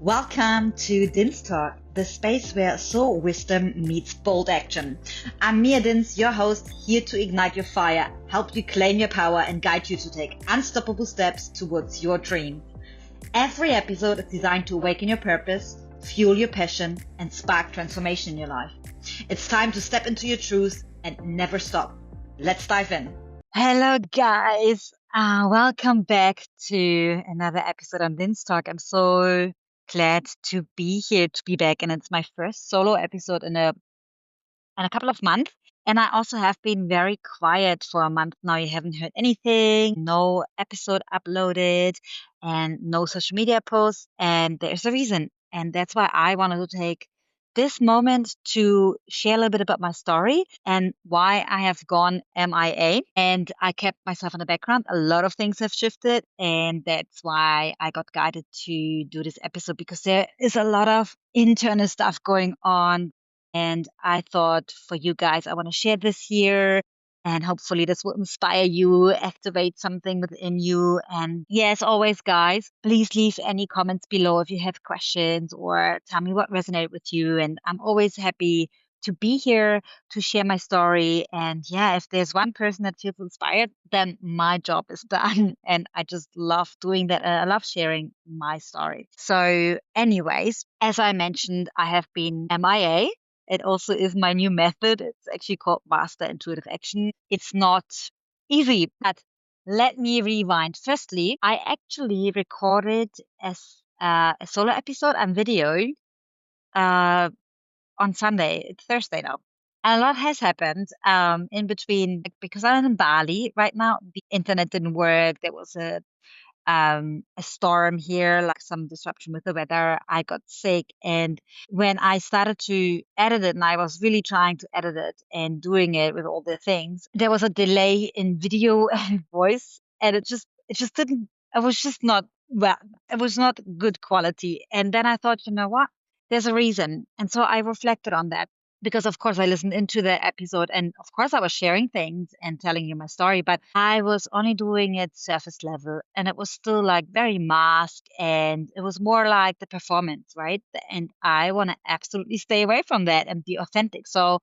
Welcome to Din's Talk, the space where soul wisdom meets bold action. I'm Mia Dins, your host, here to ignite your fire, help you claim your power, and guide you to take unstoppable steps towards your dream. Every episode is designed to awaken your purpose, fuel your passion, and spark transformation in your life. It's time to step into your truth and never stop. Let's dive in. Hello, guys. Welcome back to another episode on Din's Talk. I'm so glad to be here, to be back, and it's my first solo episode in a couple of months. And I also have been very quiet for a month now. You haven't heard anything, no episode uploaded, and no social media posts. And there's a reason. And that's why I wanted to take this moment to share a little bit about my story and why I have gone MIA. And I kept myself in the background. A lot of things have shifted. And that's why I got guided to do this episode, because there is a lot of internal stuff going on. And I thought, for you guys, I want to share this here. And hopefully this will inspire you, activate something within you. And yes, always, guys, please leave any comments below if you have questions or tell me what resonated with you. And I'm always happy to be here to share my story. And yeah, if there's one person that feels inspired, then my job is done. And I just love doing that. I love sharing my story. So anyways, as I mentioned, I have been MIA. It also is my new method. It's actually called Master Intuitive Action. It's not easy, but let me rewind. Firstly, I actually recorded a solo episode and video on Sunday. It's Thursday now. And a lot has happened in between, because I'm in Bali right now. The internet didn't work. There was a storm here, like some disruption with the weather. I got sick. And when I started to edit it, and I was really trying to edit it and doing it with all the things, there was a delay in video and voice. And it just didn't, it was just not, well, it was not good quality. And then I thought, you know what? There's a reason. And so I reflected on that, because of course I listened into the episode, and of course I was sharing things and telling you my story, but I was only doing it surface level, and it was still like very masked, and it was more like the performance, right? And I want to absolutely stay away from that and be authentic. So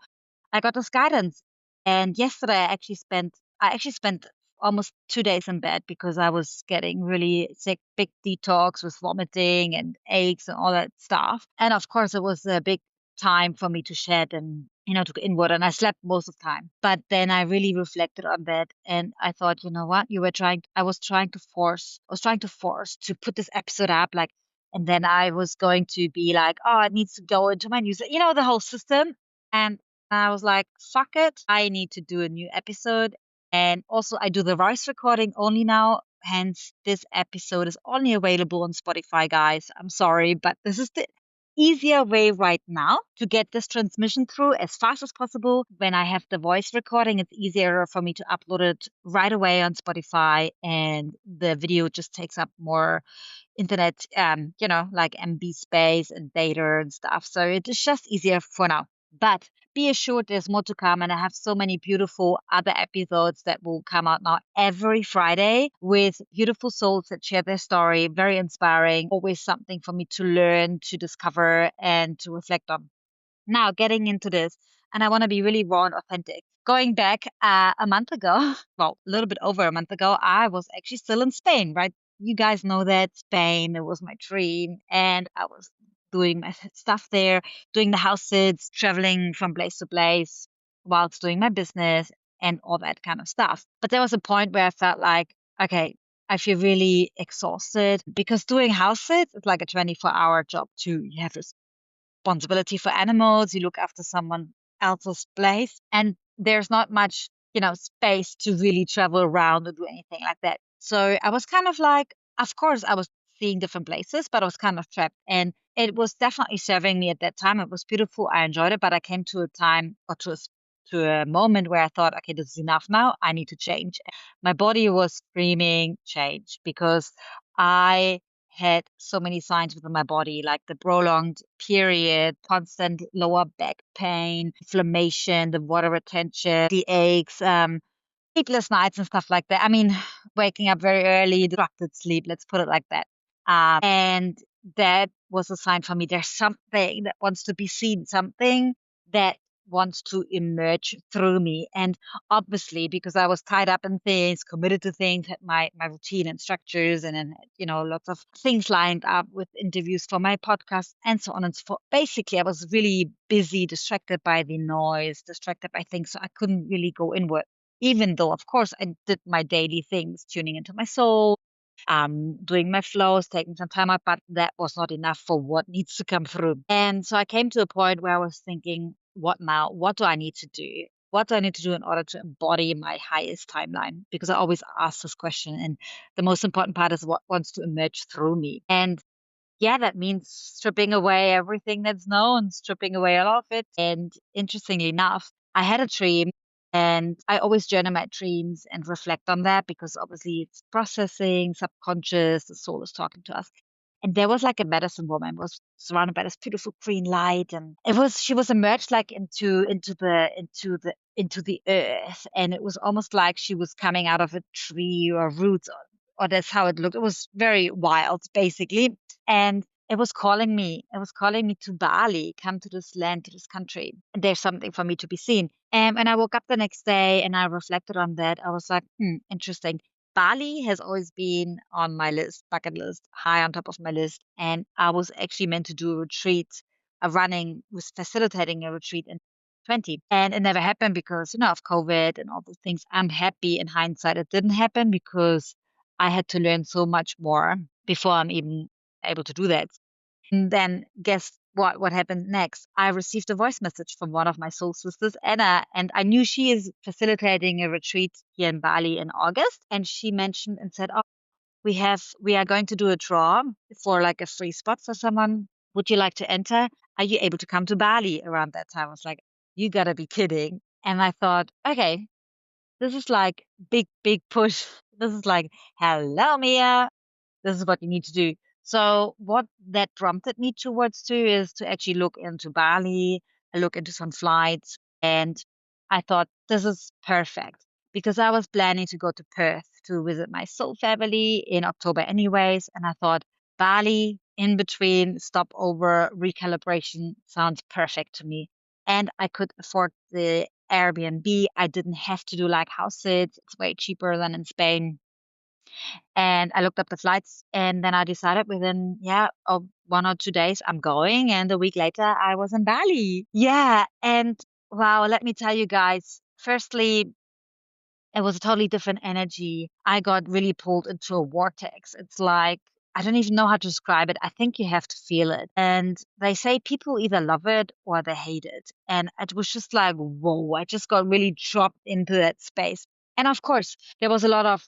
I got this guidance, and yesterday I actually spent almost 2 days in bed because I was getting really sick, big detox with vomiting and aches and all that stuff. And of course, it was a big time for me to shed and to go inward, and I slept most of the time. But then I really reflected on that, and I thought, you know what, I was trying to force to put this episode up, like, and then I was going to be like, oh, it needs to go into my news, the whole system. And I was like, fuck it, I need to do a new episode. And also I do the voice recording only now. Hence, this episode is only available on Spotify, guys. I'm sorry, but this is the easier way right now to get this transmission through as fast as possible. When I have the voice recording, it's easier for me to upload it right away on Spotify, and the video just takes up more internet, like MB space and data and stuff. So it is just easier for now. But be assured there's more to come, and I have so many beautiful other episodes that will come out now every Friday with beautiful souls that share their story. Very inspiring, always something for me to learn, to discover, and to reflect on. Now, getting into this, and I want to be really raw and authentic. Going back a month ago, well, a little bit over a month ago, I was actually still in Spain, right? You guys know that Spain, it was my dream, and I was doing my stuff there, doing the house sits, traveling from place to place whilst doing my business and all that kind of stuff. But there was a point where I felt like, okay, I feel really exhausted, because doing house sits is like a 24-hour job too. You have responsibility for animals, you look after someone else's place, and there's not much, space to really travel around or do anything like that. So I was kind of like, of course, I was seeing different places, but I was kind of trapped. And it was definitely serving me at that time. It was beautiful. I enjoyed it, but I came to a time, or to a moment where I thought, okay, this is enough now. I need to change. My body was screaming change, because I had so many signs within my body, like the prolonged period, constant lower back pain, inflammation, the water retention, the aches, sleepless nights and stuff like that. I mean, waking up very early, disrupted sleep, let's put it like that. And that was a sign for me. There's something that wants to be seen, something that wants to emerge through me. And obviously, because I was tied up in things, committed to things, had my routine and structures, and then, lots of things lined up with interviews for my podcast and so on and so forth. Basically, I was really busy, distracted by the noise, distracted by things. So I couldn't really go inward, even though, of course, I did my daily things, tuning into my soul, doing my flows, taking some time out, but that was not enough for what needs to come through. And so I came to a point where I was thinking, what now? What do I need to do? What do I need to do in order to embody my highest timeline? Because I always ask this question, and the most important part is what wants to emerge through me. And yeah, that means stripping away everything that's known, stripping away a lot of it. And interestingly enough, I had a dream, and I always journal my dreams and reflect on that because obviously it's processing, subconscious, the soul is talking to us. And there was like a medicine woman was surrounded by this beautiful green light, and she was emerged like into the earth, and it was almost like she was coming out of a tree or roots, or that's how it looked. It was very wild, basically. And it was calling me. It was calling me to Bali, come to this land, to this country. And there's something for me to be seen. And I woke up the next day and I reflected on that. I was like, interesting. Bali has always been on my list, bucket list, high on top of my list. And I was actually meant to do a retreat, was facilitating a retreat in 20. And it never happened because, of COVID and all those things. I'm happy in hindsight it didn't happen because I had to learn so much more before I'm even able to do that. And then guess what happened next? I received a voice message from one of my soul sisters, Anna, and I knew she is facilitating a retreat here in Bali in August. And she mentioned and said, "Oh, we are going to do a draw for like a free spot for someone. Would you like to enter? Are you able to come to Bali around that time?" I was like, "You gotta be kidding." And I thought, okay, this is like big push. This is like, hello, Mia, this is what you need to do. So what that prompted me towards to is to actually look into Bali, look into some flights, and I thought this is perfect because I was planning to go to Perth to visit my soul family in October anyways, and I thought Bali in between stopover recalibration sounds perfect to me. And I could afford the Airbnb. I didn't have to do like house sits. It's way cheaper than in Spain, and I looked up the flights, and then I decided within, of 1 or 2 days, I'm going. And a week later, I was in Bali. Yeah. And wow, let me tell you guys, firstly, it was a totally different energy. I got really pulled into a vortex. It's like, I don't even know how to describe it. I think you have to feel it. And they say people either love it or they hate it. And it was just like, whoa, I just got really dropped into that space. And of course, there was a lot of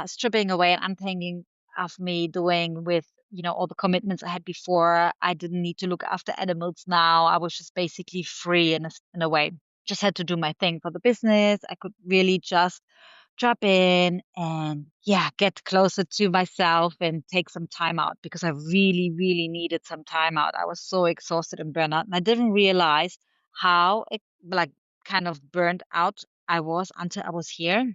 stripping away and untangling of me doing with, all the commitments I had before. I didn't need to look after animals now. I was just basically free in a way, just had to do my thing for the business. I could really just drop in and yeah, get closer to myself and take some time out because I really, really needed some time out. I was so exhausted and burnt out, and I didn't realize how like kind of burnt out I was until I was here.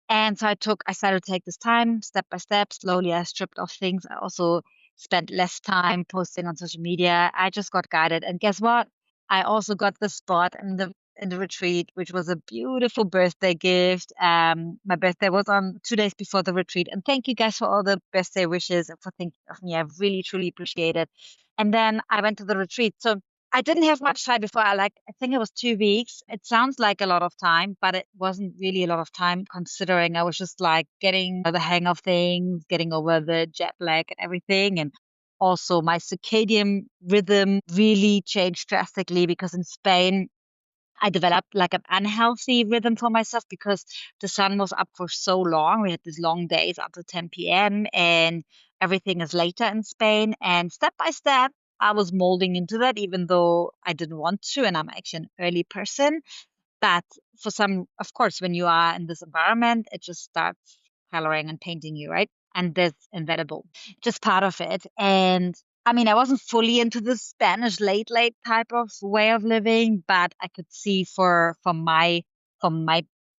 And so I started to take this time step by step. Slowly, I stripped off things. I also spent less time posting on social media. I just got guided. And guess what? I also got the spot in the retreat, which was a beautiful birthday gift. My birthday was on 2 days before the retreat. And thank you guys for all the birthday wishes and for thinking of me. I really, truly appreciate it. And then I went to the retreat. So I didn't have much time before I think it was 2 weeks. It sounds like a lot of time, but it wasn't really a lot of time considering I was just like getting the hang of things, getting over the jet lag and everything. And also my circadian rhythm really changed drastically because in Spain I developed like an unhealthy rhythm for myself because the sun was up for so long. We had these long days up to 10 p.m. and everything is later in Spain. And step by step, I was molding into that, even though I didn't want to. And I'm actually an early person. But for some, of course, when you are in this environment, it just starts coloring and painting you, right? And that's inevitable, just part of it. And I mean, I wasn't fully into the Spanish late type of way of living, but I could see from my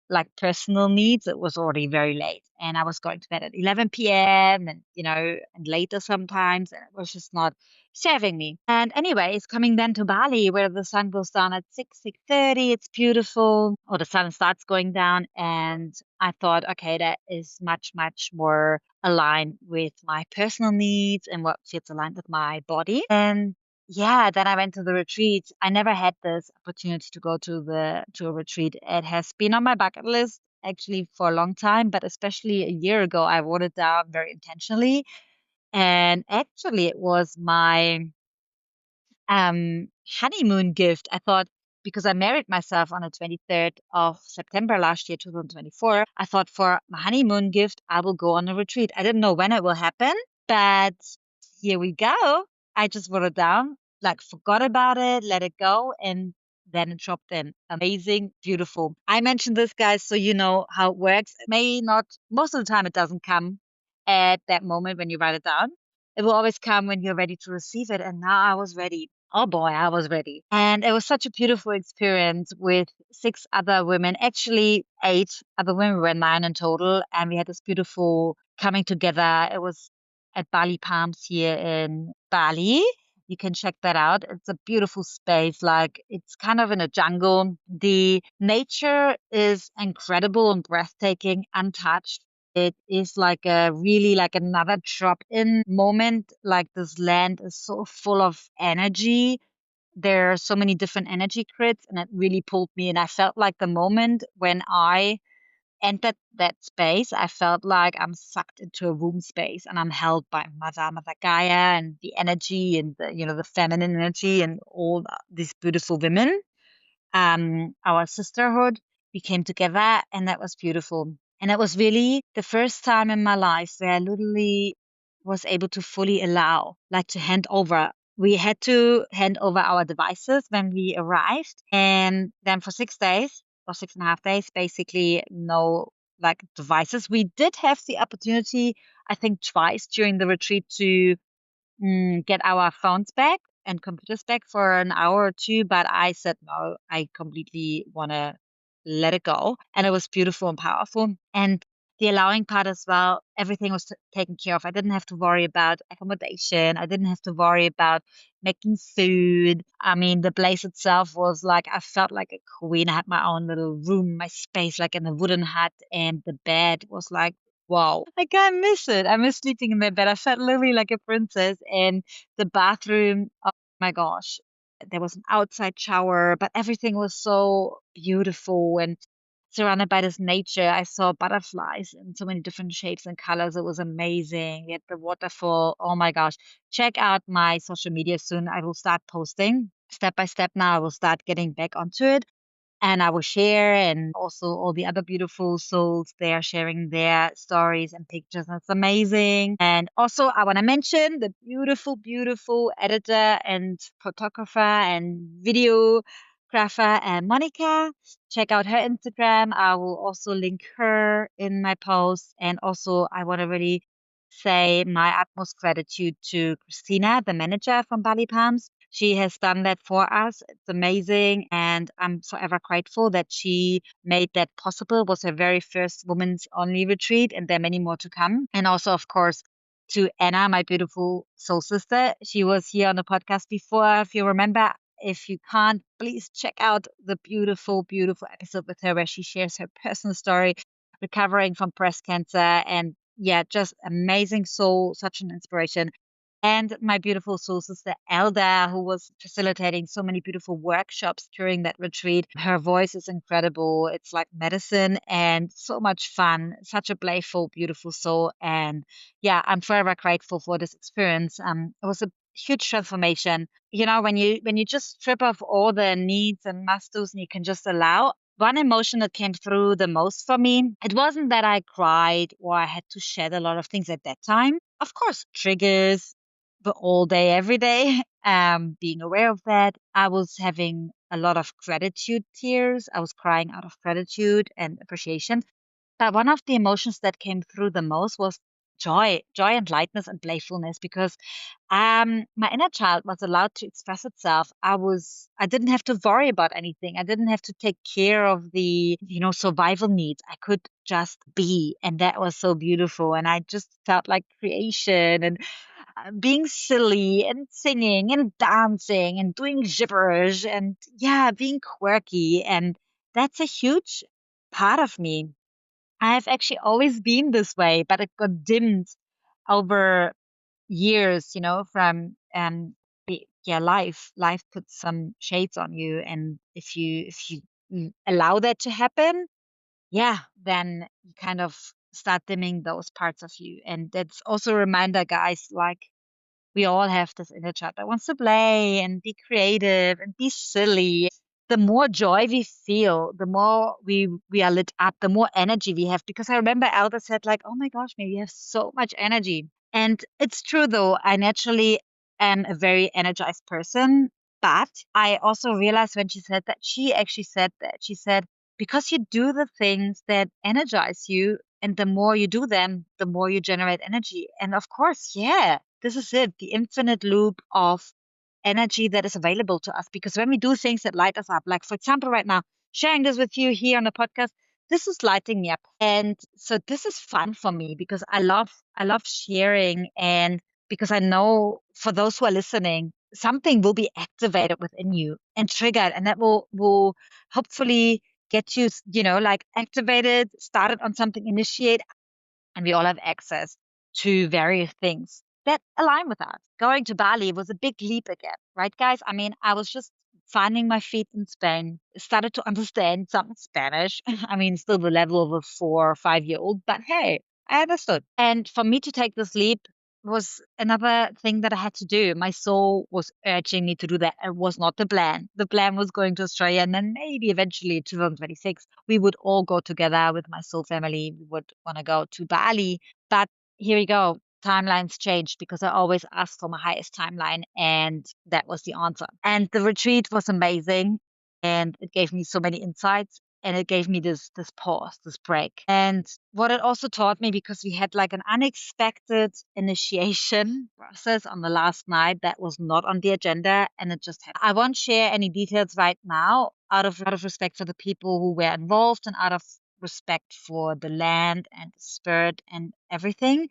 like personal needs, it was already very late. And I was going to bed at 11 p.m. and, and later sometimes. And it was just not serving me. And anyway, it's coming then to Bali where the sun goes down at 6:30. It's beautiful. Or the sun starts going down. And I thought, okay, that is much, much more aligned with my personal needs and what fits aligned with my body. And yeah, then I went to the retreat. I never had this opportunity to go to a retreat. It has been on my bucket list actually for a long time, but especially a year ago, I wrote it down very intentionally. And actually, it was my honeymoon gift. I thought because I married myself on the 23rd of September last year, 2024, I thought for my honeymoon gift, I will go on a retreat. I didn't know when it will happen, but here we go. I just wrote it down, like forgot about it, let it go, and then it dropped in. Amazing, beautiful. I mentioned this, guys, so you know how it works. It may not, most of the time, it doesn't come at that moment when you write it down. It will always come when you're ready to receive it. And now I was ready. Oh boy, I was ready. And it was such a beautiful experience with six other women, actually eight other women, we were nine in total. And we had this beautiful coming together. It was at Bali Palms here in Bali. You can check that out. It's a beautiful space. Like it's kind of in a jungle. The nature is incredible and breathtaking, untouched. It is like a really like another drop in moment. Like this land is so full of energy. There are so many different energy crits, and it really pulled me. And I felt like the moment when I entered that space, I felt like I'm sucked into a womb space and I'm held by Mother Gaia and the energy and the feminine energy and all these beautiful women, our sisterhood, we came together and that was beautiful. And it was really the first time in my life where I literally was able to fully allow, like to hand over. We had to hand over our devices when we arrived. And then for 6 days or 6.5 days, basically no like devices. We did have the opportunity, I think twice during the retreat to get our phones back and computers back for an hour or two, but I said no, I completely want to let it go. And it was beautiful and powerful. And the allowing part as well, everything was taken care of. I didn't have to worry about accommodation. I didn't have to worry about making food. I mean, the place itself was like, I felt like a queen. I had my own little room, my space, like in a wooden hut, and the bed was like, wow, I can't miss it. I miss sleeping in my bed. I felt literally like a princess. And the bathroom, oh my gosh, there was an outside shower, but everything was so beautiful and surrounded by this nature. I saw butterflies in so many different shapes and colors. It was amazing. We had the waterfall. Oh my gosh. Check out my social media soon. I will start posting step by step now. I will start getting back onto it and I will share, and also all the other beautiful souls they are sharing their stories and pictures. That's amazing. And also, I want to mention the beautiful, beautiful editor and photographer and videographer, and Monica. Check out her Instagram. I will also link her in my post. And also, I want to really say my utmost gratitude to Christina, the manager from Bali Palms. She has done that for us. It's amazing. And I'm forever grateful that she made that possible. It was her very first women's only retreat, and there are many more to come. And also, of course, to Anna, my beautiful soul sister. She was here on the podcast before. If you remember, if you can't, please check out the beautiful, beautiful episode with her where she shares her personal story recovering from breast cancer. And yeah, just amazing soul, such an inspiration. And my beautiful soul sister Elda, who was facilitating so many beautiful workshops during that retreat. Her voice is incredible. It's like medicine and so much fun. Such a playful, beautiful soul. And yeah, I'm forever grateful for this experience. It was a huge transformation. When you just strip off all the needs and must-dos and you can just allow. One emotion that came through the most for me, it wasn't that I cried or I had to shed a lot of things at that time. Of course, triggers, but all day, every day. Being aware of that, I was having a lot of gratitude tears. I was crying out of gratitude and appreciation. But one of the emotions that came through the most was joy and lightness and playfulness, because my inner child was allowed to express itself. I didn't have to worry about anything. I didn't have to take care of the, survival needs. I could just be, and that was so beautiful. And I just felt like creation and being silly and singing and dancing and doing gibberish and yeah, being quirky. And that's a huge part of me. I've actually always been this way, but it got dimmed over years, from yeah, life puts some shades on you, and if you allow that to happen, yeah, then you kind of start dimming those parts of you. And that's also a reminder, guys, like we all have this inner child that wants to play and be creative and be silly. The more joy we feel, the more we are lit up, the more energy we have. Because I remember Elda said, like, "Oh my gosh, maybe you have so much energy." And it's true, though. I naturally am a very energized person. But I also realized when she said that, she actually said that. She said, because you do the things that energize you, and the more you do them, the more you generate energy. And of course, yeah, this is it, the infinite loop of energy that is available to us. Because when we do things that light us up, like for example, right now, sharing this with you here on the podcast, this is lighting me up. And so this is fun for me because I love sharing, and because I know for those who are listening, something will be activated within you and triggered, and that will hopefully get you, like activated, started on something, initiate, and we all have access to various things that align with us. Going to Bali was a big leap again, right, guys? I mean, I was just finding my feet in Spain, started to understand some Spanish. I mean, still the level of a 4 or 5 year old, but hey, I understood. And for me to take this leap was another thing that I had to do. My soul was urging me to do that. It was not the plan. The plan was going to Australia, and then maybe eventually 2026 we would all go together with my soul family. We would want to go to Bali. But here we go. Timelines changed because I always asked for my highest timeline, and that was the answer. And the retreat was amazing, and it gave me so many insights, and it gave me this pause, this break. And what it also taught me, because we had like an unexpected initiation process on the last night that was not on the agenda, and it just happened. I won't share any details right now, out of respect for the people who were involved and out of respect for the land and the spirit and everything.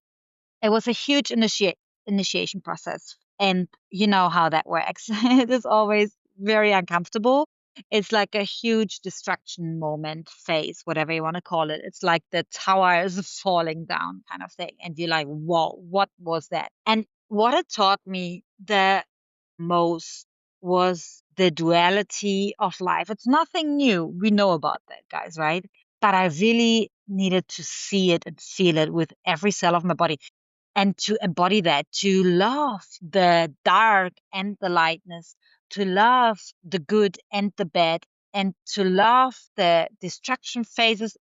It was a huge initiation process. And you know how that works. It is always very uncomfortable. It's like a huge destruction moment, phase, whatever you want to call it. It's like the tower is falling down kind of thing. And you're like, whoa, what was that? And what it taught me the most was the duality of life. It's nothing new. We know about that, guys, right? But I really needed to see it and feel it with every cell of my body, and to embody that, to love the dark and the lightness, to love the good and the bad, and to love the destruction phases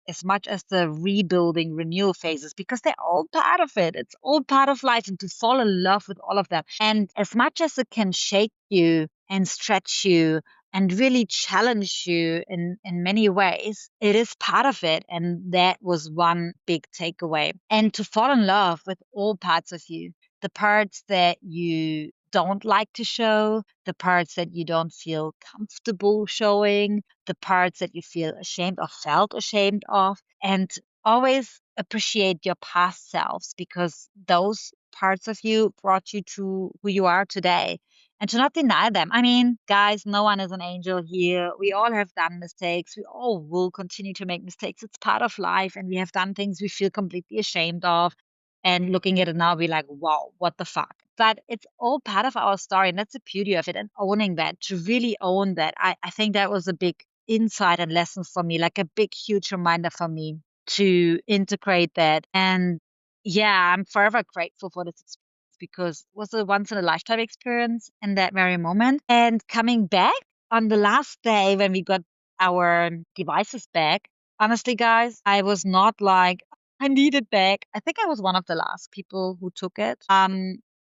as much as the rebuilding, renewal phases, because they're all part of it. It's all part of life, and to fall in love with all of that. And as much as it can shake you and stretch you and really challenge you in many ways, it is part of it. And that was one big takeaway. And to fall in love with all parts of you, the parts that you don't like to show, the parts that you don't feel comfortable showing, the parts that you feel ashamed or felt ashamed of, and always appreciate your past selves, because those parts of you brought you to who you are today, and to not deny them. I mean, guys, no one is an angel here. We all have done mistakes. We all will continue to make mistakes. It's part of life. And we have done things we feel completely ashamed of. And looking at it now, we're like, wow, what the fuck? But it's all part of our story. And that's the beauty of it. And owning that, to really own that. I think that was a big insight and lesson for me, like a big, huge reminder for me to integrate that. And yeah, I'm forever grateful for this experience, because it was a once in a lifetime experience in that very moment. And coming back on the last day when we got our devices back, honestly, guys, I was not like, I need it back. I think I was one of the last people who took it.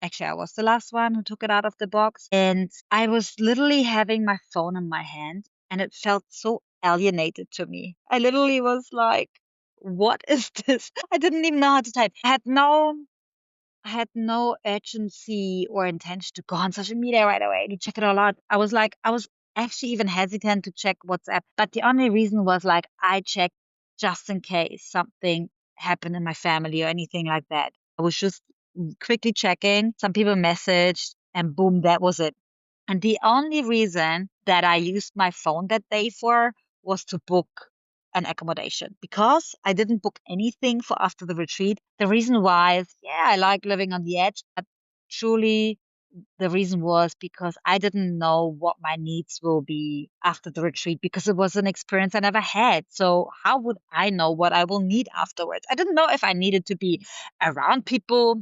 Actually, I was the last one who took it out of the box. And I was literally having my phone in my hand, and it felt so alienated to me. I literally was like, what is this? I didn't even know how to type. I had no urgency or intention to go on social media right away to check it all out. I was actually even hesitant to check WhatsApp, but the only reason was like I checked just in case something happened in my family or anything like that. I was just quickly checking. Some people messaged, and boom, that was it. And the only reason that I used my phone that day for was to book an accommodation because I didn't book anything for after the retreat. The reason why is, yeah, I like living on the edge, but truly the reason was because I didn't know what my needs will be after the retreat because it was an experience I never had. So how would I know what I will need afterwards? I didn't know if I needed to be around people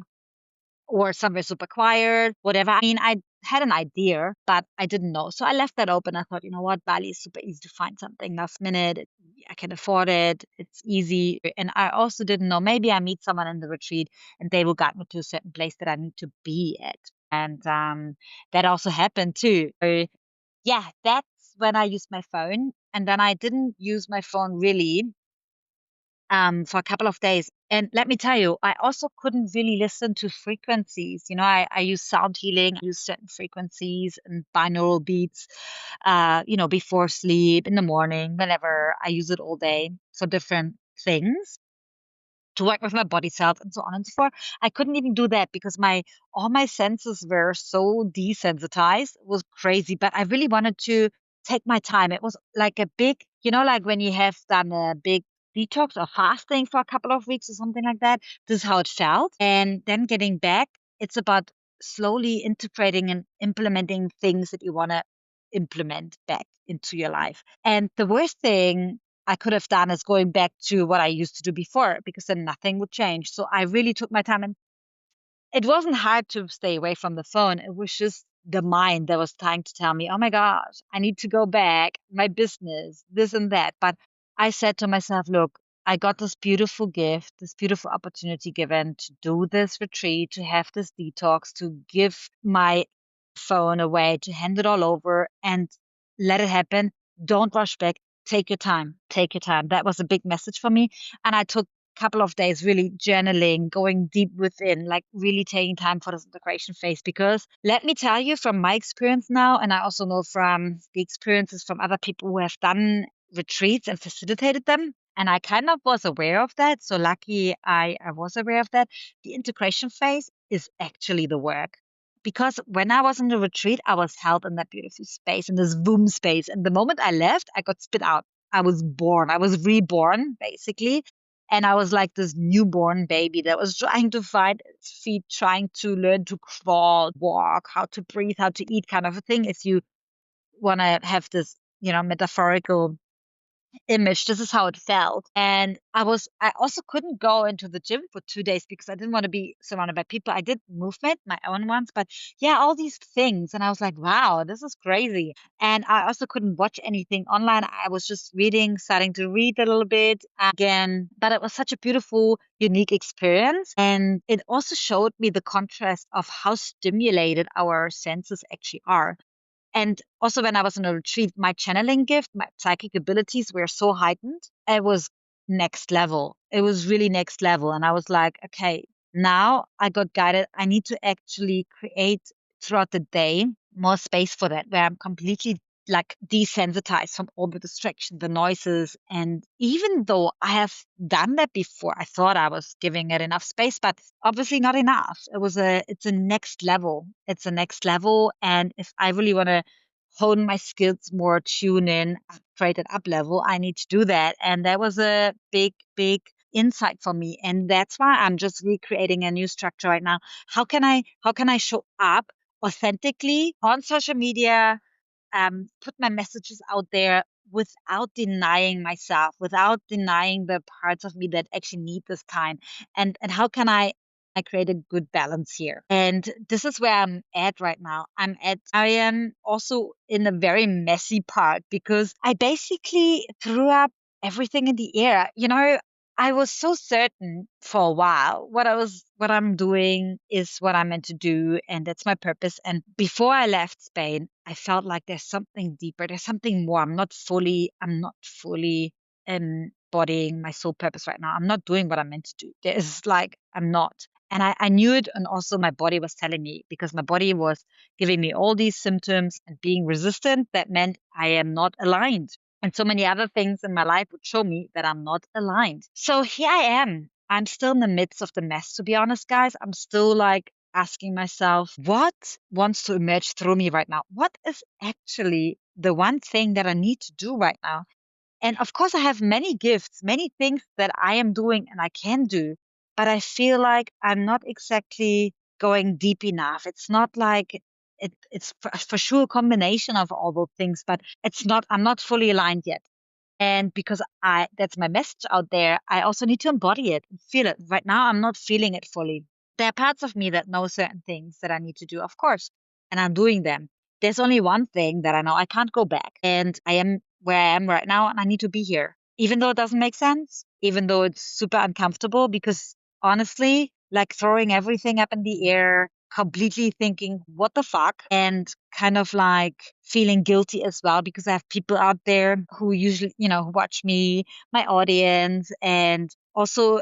or somewhere super quiet, whatever. I mean, I had an idea, but I didn't know. So I left that open. I thought, you know what, Bali is super easy to find something last minute. I can afford it. It's easy. And I also didn't know, maybe I meet someone in the retreat and they will guide me to a certain place that I need to be at. And that also happened too. So, yeah, that's when I used my phone. And then I didn't use my phone really for a couple of days. And let me tell you, I also couldn't really listen to frequencies. I use sound healing, I use certain frequencies and binaural beats, before sleep, in the morning, whenever I use it all day for different things to work with my body cells and so on and so forth. I couldn't even do that because my all my senses were so desensitized. It was crazy, but I really wanted to take my time. It was like a big, like when you have done a big detox or fasting for a couple of weeks or something like that. This is how it felt. And then getting back, it's about slowly integrating and implementing things that you want to implement back into your life. And the worst thing I could have done is going back to what I used to do before because then nothing would change. So I really took my time, and it wasn't hard to stay away from the phone. It was just the mind that was trying to tell me, oh my gosh, I need to go back, my business, this and that. But I said to myself, look, I got this beautiful gift, this beautiful opportunity given to do this retreat, to have this detox, to give my phone away, to hand it all over and let it happen. Don't rush back. Take your time. Take your time. That was a big message for me. And I took couple of days really journaling, going deep within, like really taking time for this integration phase. Because let me tell you from my experience now, and I also know from the experiences from other people who have done retreats and facilitated them. And I kind of was aware of that. So lucky I was aware of that. The integration phase is actually the work. Because when I was in the retreat, I was held in that beautiful space, in this womb space. And the moment I left, I got spit out. I was born. I was reborn, basically. And I was like this newborn baby that was trying to find its feet, trying to learn to crawl, walk, how to breathe, how to eat, kind of a thing. If you want to have this, metaphorical image, this is how it felt. And I also couldn't go into the gym for 2 days because I didn't want to be surrounded by people. I did movement, my own ones, but yeah, all these things. And I was like, wow, this is crazy. And I also couldn't watch anything online. I was just reading, starting to read a little bit again. But it was such a beautiful, unique experience. And it also showed me the contrast of how stimulated our senses actually are. And also, when I was on a retreat, my channeling gift, my psychic abilities were so heightened. It was next level. It was really next level. And I was like, okay, now I got guided. I need to actually create throughout the day more space for that, where I'm completely like desensitized from all the distraction, the noises. And even though I have done that before, I thought I was giving it enough space, but obviously not enough. It's a next level. It's a next level. And if I really want to hone my skills more, tune in, upgrade it up level, I need to do that. And that was a big, big insight for me. And that's why I'm just recreating a new structure right now. How can I show up authentically on social media, put my messages out there without denying myself, without denying the parts of me that actually need this time, and how can I create a good balance here? And this is where I'm at right now. I am also in a very messy part because I basically threw up everything in the air. I was so certain for a while what I'm doing is what I'm meant to do, and that's my purpose. And before I left Spain, I felt like there's something deeper, there's something more. I'm not fully embodying my soul purpose right now. I'm not doing what I'm meant to do. There's like, I'm not. And I knew it. And also my body was telling me, because my body was giving me all these symptoms and being resistant. That meant I am not aligned. And so many other things in my life would show me that I'm not aligned. So here I am. I'm still in the midst of the mess, to be honest, guys. I'm still like asking myself, what wants to emerge through me right now? What is actually the one thing that I need to do right now? And of course, I have many gifts, many things that I am doing and I can do, but I feel like I'm not exactly going deep enough. It's not like it's for sure a combination of all those things, but I'm not fully aligned yet. And because that's my message out there, I also need to embody it and feel it. Right now, I'm not feeling it fully. There are parts of me that know certain things that I need to do, of course, and I'm doing them. There's only one thing that I know I can't go back, and I am where I am right now, and I need to be here. Even though it doesn't make sense, even though it's super uncomfortable, because honestly, like throwing everything up in the air, completely thinking, what the fuck? And kind of like feeling guilty as well, because I have people out there who usually, who watch me, my audience, and also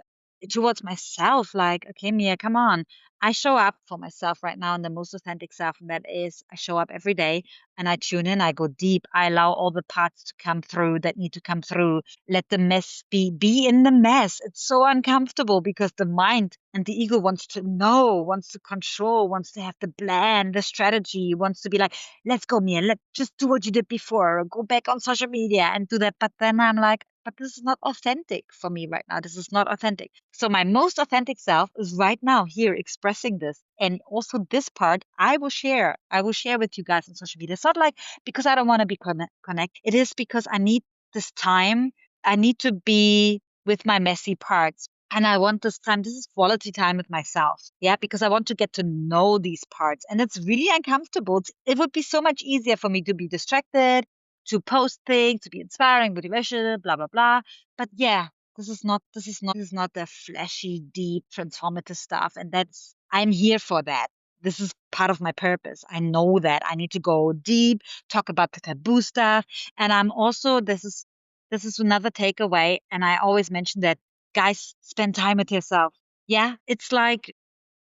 towards myself, like, okay, Mia, come on. I show up for myself right now in the most authentic self, and that is I show up every day and I tune in, I go deep, I allow all the parts to come through that need to come through. Let the mess be in the mess. It's so uncomfortable because the mind and the ego wants to know, wants to control, wants to have the plan, the strategy, wants to be like, let's go, Mia, let's just do what you did before, go back on social media and do that. But then I'm like, but this is not authentic for me right now. This is not authentic. So my most authentic self is right now here expressing this. And also this part I will share. I will share with you guys on social media. It's not like because I don't want to be connect. It is because I need this time. I need to be with my messy parts. And I want this time. This is quality time with myself. Yeah, because I want to get to know these parts. And it's really uncomfortable. It would be so much easier for me to be distracted, to post things, to be inspiring, motivation, blah, blah, blah. But yeah, this is not the flashy, deep, transformative stuff. And I'm here for that. This is part of my purpose. I know that I need to go deep, talk about the taboo stuff. And I'm also, this is another takeaway. And I always mention that, guys, spend time with yourself. Yeah, it's like,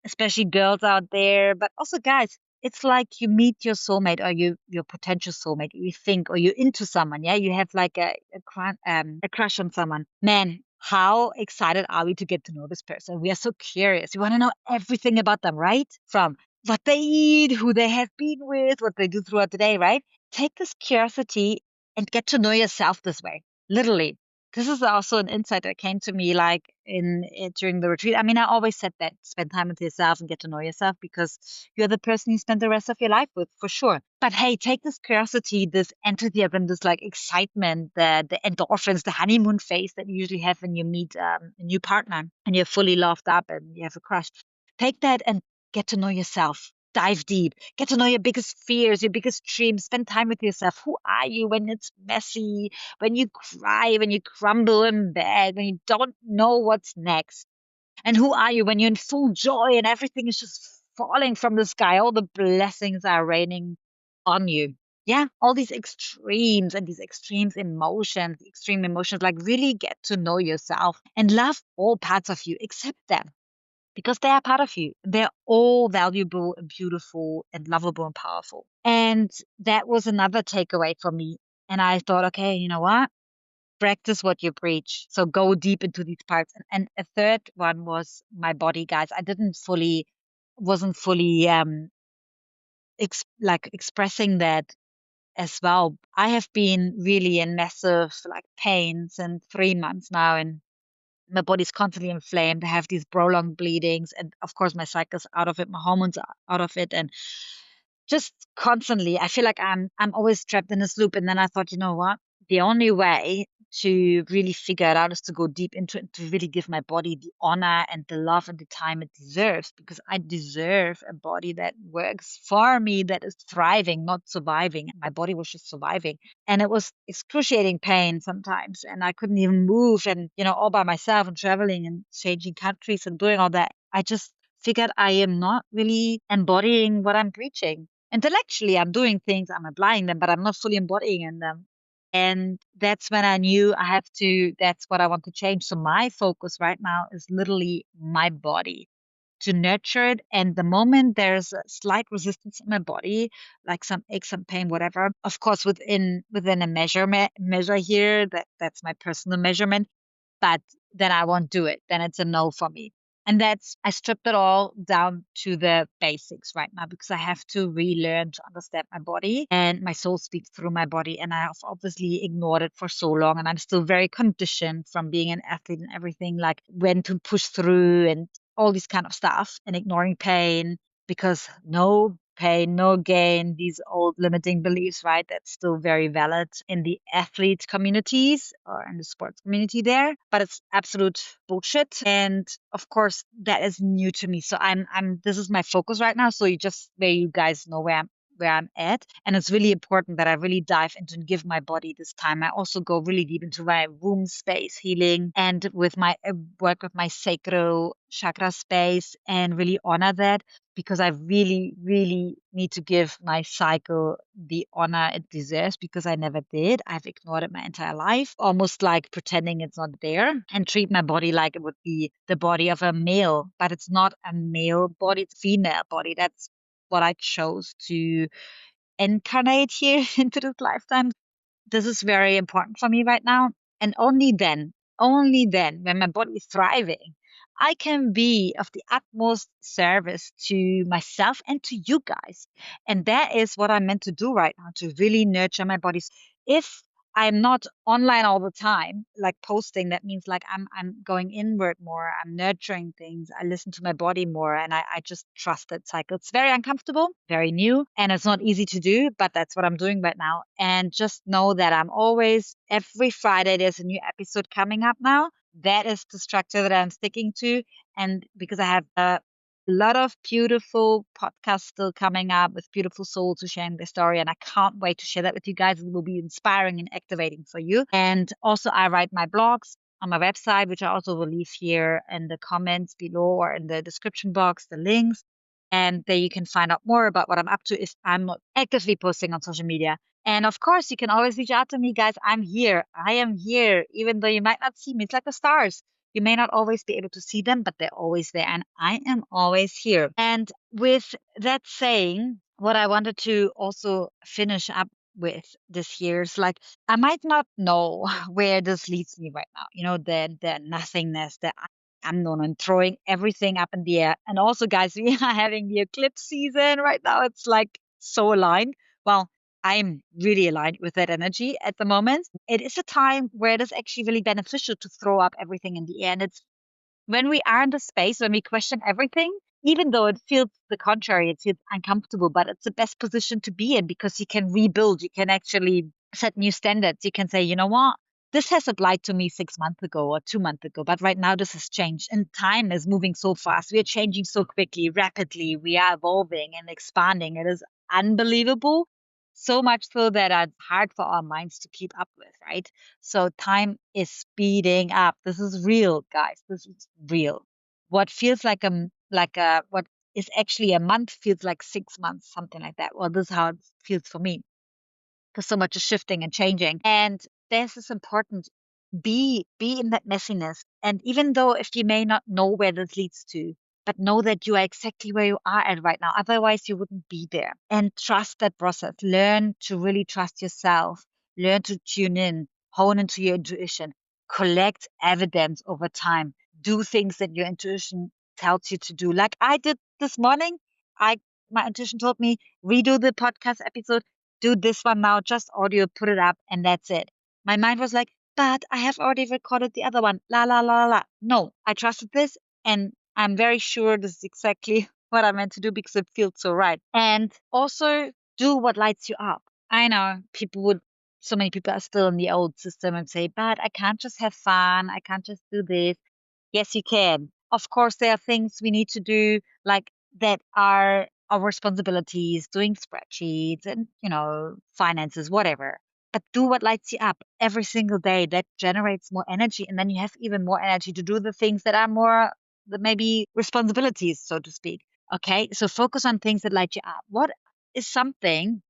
especially girls out there, but also guys, it's like you meet your soulmate or your potential soulmate. You think, or you're into someone. Yeah, you have like a crush on someone. Man, how excited are we to get to know this person? We are so curious. We want to know everything about them, right? From what they eat, who they have been with, what they do throughout the day, right? Take this curiosity and get to know yourself this way. Literally, this is also an insight that came to me like during the retreat. I mean, I always said that spend time with yourself and get to know yourself because you're the person you spend the rest of your life with, for sure. But hey, take this curiosity, this enthusiasm, this like excitement, the endorphins, the honeymoon phase that you usually have when you meet a new partner and you're fully loved up and you have a crush. Take that and get to know yourself. Dive deep. Get to know your biggest fears, your biggest dreams. Spend time with yourself. Who are you when it's messy, when you cry, when you crumble in bed, when you don't know what's next? And who are you when you're in full joy and everything is just falling from the sky? All the blessings are raining on you. Yeah, all these extremes and these extreme emotions, like really get to know yourself and love all parts of you, accept them because they are part of you. They're all valuable and beautiful and lovable and powerful. And that was another takeaway for me. And I thought, okay, you know what? Practice what you preach. So go deep into these parts. And a third one was my body, guys. I wasn't fully like expressing that as well. I have been really in massive like pain since 3 months now, and my body's constantly inflamed. I have these prolonged bleedings, and of course, my cycle's out of it, my hormones are out of it, and just constantly, I feel like I'm always trapped in this loop. And then I thought, you know what? The only way to really figure it out is to go deep into it, to really give my body the honor and the love and the time it deserves, because I deserve a body that works for me, that is thriving, not surviving. My body was just surviving. And it was excruciating pain sometimes. And I couldn't even move and, all by myself and traveling and changing countries and doing all that. I just figured I am not really embodying what I'm preaching. Intellectually, I'm doing things, I'm applying them, but I'm not fully embodying in them. And that's when I knew I have to, that's what I want to change. So my focus right now is literally my body, to nurture it. And the moment there's a slight resistance in my body, like some ache, some pain, whatever, of course, within a measure here, that's my personal measurement, but then I won't do it. Then it's a no for me. And that's, I stripped it all down to the basics right now because I have to relearn to understand my body, and my soul speaks through my body. And I have obviously ignored it for so long. And I'm still very conditioned from being an athlete and everything, like when to push through and all this kind of stuff, and ignoring pain, because no pain, no gain, these old limiting beliefs, right? That's still very valid in the athlete communities or in the sports community there, but it's absolute bullshit. And of course, that is new to me. So this is my focus right now. So you just, where you guys know where I'm at. And it's really important that I really dive into and give my body this time. I also go really deep into my womb space healing, and with my work with my sacral chakra space, and really honor that, because I really, really need to give my cycle the honor it deserves, because I never did. I've ignored it my entire life, almost like pretending it's not there, and treat my body like it would be the body of a male, but it's not a male body, it's a female body. That's what I chose to incarnate here into this lifetime. This is very important for me right now. And only then, when my body is thriving, I can be of the utmost service to myself and to you guys. And that is what I'm meant to do right now, to really nurture my body. If I'm not online all the time, like posting, that means like I'm going inward more, I'm nurturing things, I listen to my body more, and I just trust that cycle. It's very uncomfortable, very new, and it's not easy to do, but that's what I'm doing right now. And just know that I'm always, every Friday there's a new episode coming up now. That is the structure that I'm sticking to. And because I have a lot of beautiful podcasts still coming up with beautiful souls who sharing their story. And I can't wait to share that with you guys. It will be inspiring and activating for you. And also, I write my blogs on my website, which I also will leave here in the comments below or in the description box, the links. And there you can find out more about what I'm up to if I'm not actively posting on social media. And of course, you can always reach out to me, guys. I'm here. I am here, even though you might not see me. It's like the stars. You may not always be able to see them, but they're always there, and I am always here. And with that saying, what I wanted to also finish up with this year is like, I might not know where this leads me right now. The nothingness, the unknown, and throwing everything up in the air. And also, guys, we are having the eclipse season right now. It's like so aligned. Well, I'm really aligned with that energy at the moment. It is a time where it is actually really beneficial to throw up everything in the air. And it's when we are in the space, when we question everything, even though it feels the contrary, it feels uncomfortable, but it's the best position to be in, because you can rebuild, you can actually set new standards. You can say, you know what? This has applied to me 6 months ago or 2 months ago, but right now this has changed, and time is moving so fast. We are changing so quickly, rapidly. We are evolving and expanding. It is unbelievable. So much so that it's hard for our minds to keep up with, right? So time is speeding up. This is real, guys. This is real. What feels like what is actually a month feels like 6 months, something like that. Well, this is how it feels for me, because so much is shifting and changing. And this is important. Be in that messiness. And even though if you may not know where this leads to, but know that you are exactly where you are at right now. Otherwise, you wouldn't be there. And trust that process. Learn to really trust yourself. Learn to tune in, hone into your intuition, collect evidence over time, do things that your intuition tells you to do. Like I did this morning. I My intuition told me, redo the podcast episode, do this one now, just audio, put it up, and that's it. My mind was like, but I have already recorded the other one. La la la la la. No, I trusted this, and I'm very sure this is exactly what I meant to do, because it feels so right. And also do what lights you up. I know so many people are still in the old system and say, but I can't just have fun. I can't just do this. Yes, you can. Of course, there are things we need to do, like that are our responsibilities, doing spreadsheets and, finances, whatever. But do what lights you up every single day. That generates more energy. And then you have even more energy to do the things that are more, the maybe responsibilities, so to speak. Okay. So focus on things that light you up. What is something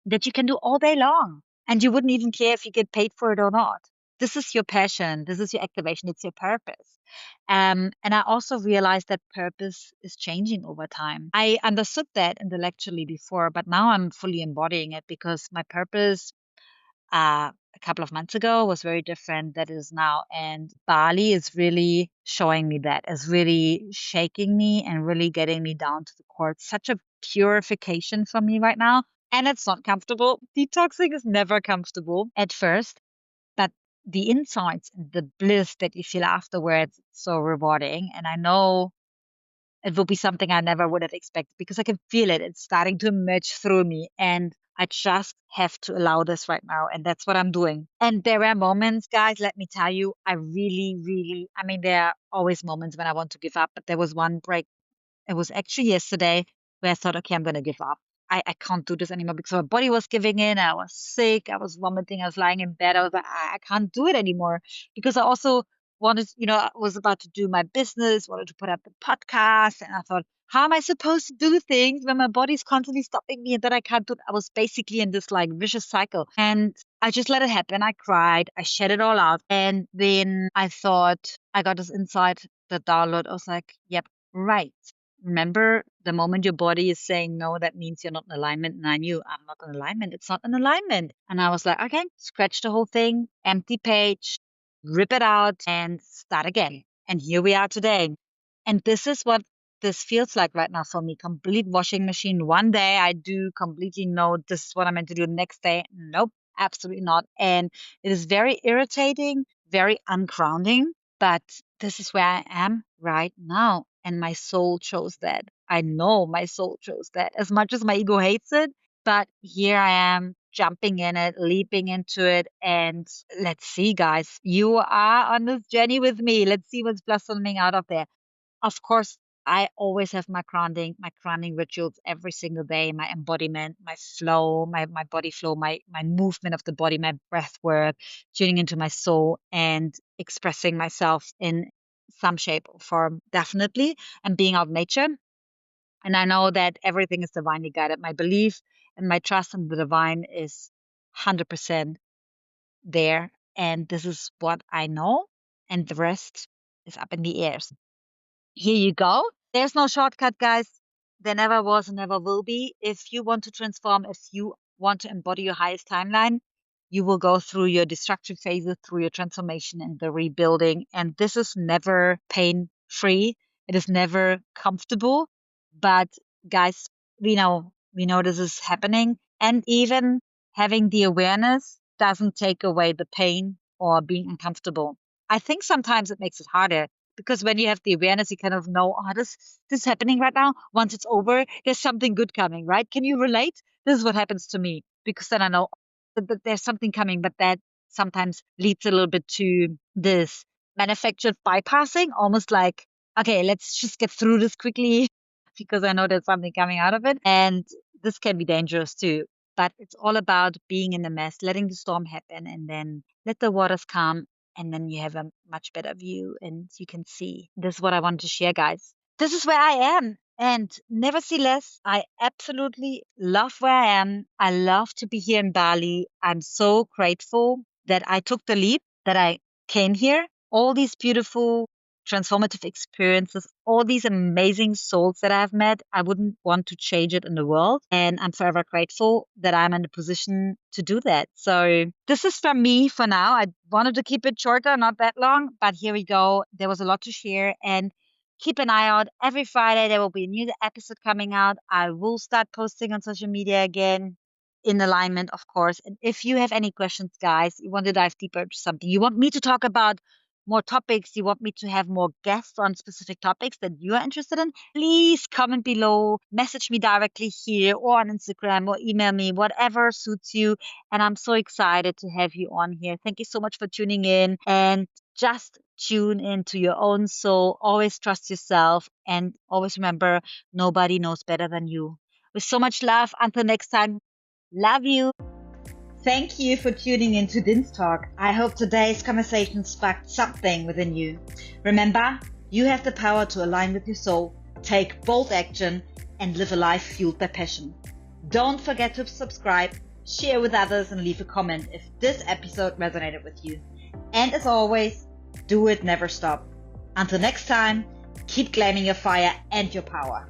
that you can do all day long? And you wouldn't even care if you get paid for it or not. This is your passion. This is your activation. It's your purpose. And I also realized that purpose is changing over time. I understood that intellectually before, but now I'm fully embodying it because my purpose a couple of months ago was very different than it is now. And Bali is really showing me that, is really shaking me and really getting me down to the core. It's such a purification for me right now. And it's not comfortable. Detoxing is never comfortable at first, but the insights and the bliss that you feel afterwards is so rewarding. And I know it will be something I never would have expected because I can feel it. It's starting to emerge through me. And I just have to allow this right now. And that's what I'm doing. And there are moments, guys, let me tell you, I really, really, I mean, there are always moments when I want to give up, but there was one break. It was actually yesterday where I thought, okay, I'm going to give up. I can't do this anymore because my body was giving in. I was sick. I was vomiting. I was lying in bed. I was like, I can't do it anymore because I also wanted, I was about to do my business, wanted to put up the podcast. And I thought, how am I supposed to do things when my body's constantly stopping me and that I can't do it? I was basically in this like vicious cycle. And I just let it happen. I cried. I shed it all out. And then I thought, I got this insight, the download. I was like, yep, right. Remember, the moment your body is saying no, that means you're not in alignment. And I knew I'm not in alignment. It's not in alignment. And I was like, okay, scratch the whole thing, empty page, rip it out, and start again. And here we are today. And this is what this feels like right now for me. Complete washing machine. One day I do completely know this is what I'm meant to do. The next day, nope, absolutely not. And it is very irritating, very ungrounding. But this is where I am right now. And my soul chose that. I know my soul chose that. As much as my ego hates it, but here I am jumping in it, leaping into it. And let's see, guys, you are on this journey with me. Let's see what's blossoming out of there. Of course, I always have my grounding rituals every single day, my embodiment, my flow, my body flow, my movement of the body, my breath work, tuning into my soul and expressing myself in some shape or form, definitely, and being out in nature. And I know that everything is divinely guided. My belief and my trust in the divine is 100% there. And this is what I know. And the rest is up in the air. Here you go. There's no shortcut, guys. There never was and never will be. If you want to transform, if you want to embody your highest timeline, you will go through your destructive phases, through your transformation and the rebuilding. And this is never pain free. It is never comfortable. But guys, we know this is happening. And even having the awareness doesn't take away the pain or being uncomfortable. I think sometimes it makes it harder because when you have the awareness, you kind of know, oh, this is happening right now. Once it's over, there's something good coming, right? Can you relate? This is what happens to me because then I know that there's something coming, but that sometimes leads a little bit to this manufactured bypassing, almost like, okay, let's just get through this quickly because I know there's something coming out of it. And this can be dangerous too. But it's all about being in the mess, letting the storm happen, and then let the waters calm and then you have a much better view and you can see. This is what I wanted to share, guys. This is where I am. And never see less. I absolutely love where I am. I love to be here in Bali. I'm so grateful that I took the leap, that I came here. All these beautiful transformative experiences, all these amazing souls that I've met, I wouldn't want to change it in the world. And I'm forever grateful that I'm in a position to do that. So this is from me for now. I wanted to keep it shorter, not that long, but here we go. There was a lot to share and keep an eye out. Every Friday, there will be a new episode coming out. I will start posting on social media again in alignment, of course. And if you have any questions, guys, you want to dive deeper into something, you want me to talk about more topics, you want me to have more guests on specific topics that you are interested in, please comment below, message me directly here or on Instagram or email me, whatever suits you. And I'm so excited to have you on here. Thank you so much for tuning in and just tune into your own soul. Always trust yourself and always remember nobody knows better than you. With so much love, until next time, love you. Thank you for tuning in to Din's Talk. I hope today's conversation sparked something within you. Remember, you have the power to align with your soul, take bold action, and live a life fueled by passion. Don't forget to subscribe, share with others, and leave a comment if this episode resonated with you. And as always, do it, never stop. Until next time, keep claiming your fire and your power.